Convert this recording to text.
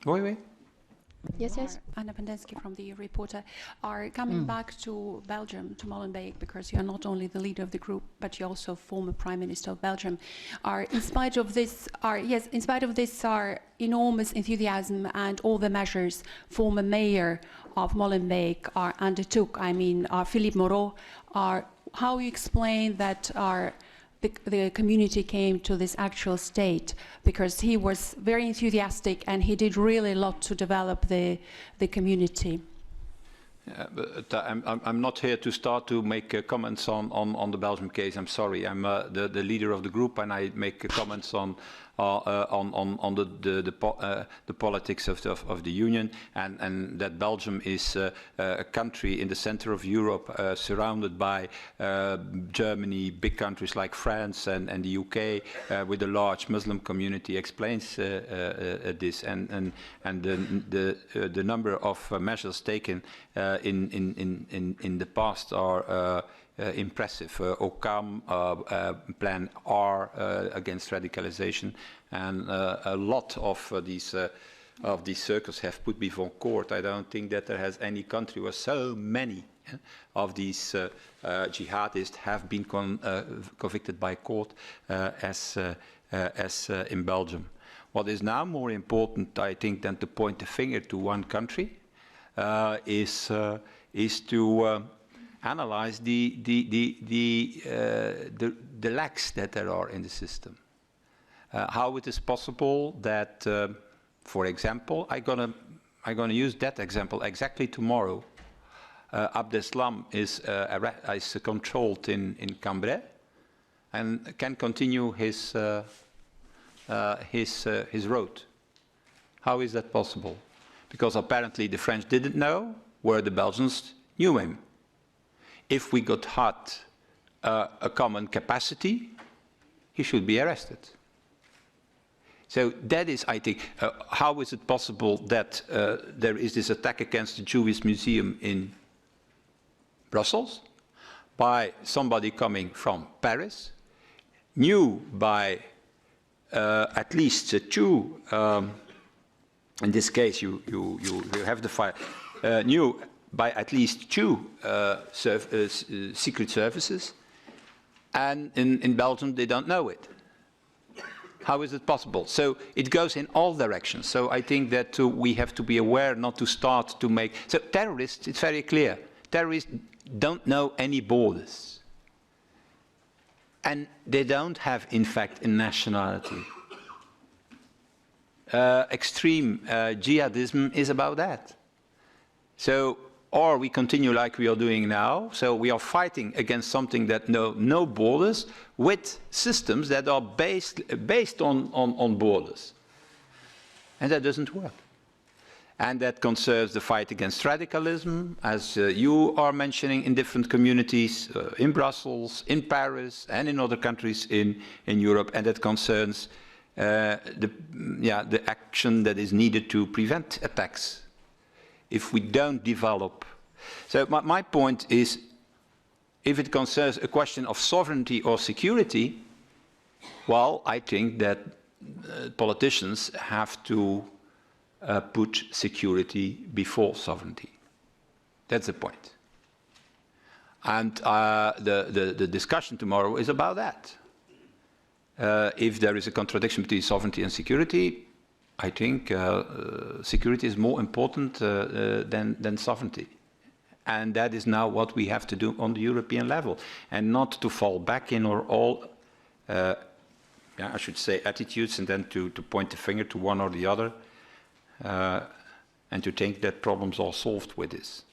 Oui, oui. Yes, yes. Anna Densky from the Reporter are coming back to Belgium, to Molenbeek, because you are not only the leader of the group, but you're also former Prime Minister of Belgium. In spite of this, our enormous enthusiasm and all the measures former mayor of Molenbeek undertook, I mean, Philippe Moreau, how you explain that the community came to this actual state, because he was very enthusiastic and he did really a lot to develop the community. But I'm not here to start to make comments on the Belgium case. I'm sorry. I'm the leader of the group, and I make comments on the politics of the Union, and that Belgium is a country in the center of Europe, surrounded by Germany, big countries like France and the UK, with a large Muslim community, explains this, and the number of measures taken in the past are impressive. OCAM, Plan R against radicalization, and a lot of these circles have put before court. I don't think that there has any country where so many of these jihadists have been convicted by court as in Belgium. What is now more important, I think, than to point the finger to one country is to analyze the lacks that there are in the system. How it is possible that, for example, I'm gonna use that example exactly tomorrow. Abdeslam is controlled in Cambrai and can continue his road. How is that possible? Because apparently the French didn't know, where the Belgians knew him. If we had a common capacity, he should be arrested. So that is, I think, how is it possible that there is this attack against the Jewish Museum in Brussels by somebody coming from Paris, knew by at least two, in this case you have the file, knew by at least two secret services, and in Belgium they don't know it. How is it possible? So it goes in all directions. So I think that we have to be aware not to start to make... So terrorists, it's very clear. Terrorists don't know any borders. And they don't have, in fact, a nationality. Extreme jihadism is about that. So, or we continue like we are doing now, so we are fighting against something that no borders, with systems that are based on borders. And that doesn't work. And that concerns the fight against radicalism, as you are mentioning, in different communities, in Brussels, in Paris, and in other countries in Europe, and that concerns the action that is needed to prevent attacks. If we don't develop. So my point is, if it concerns a question of sovereignty or security, well, I think that politicians have to put security before sovereignty. That's the point. And the discussion tomorrow is about that. If there is a contradiction between sovereignty and security, I think security is more important than sovereignty. And that is now what we have to do on the European level, and not to fall back in our all, I should say, attitudes, and then to point the finger to one or the other, and to think that problems are solved with this.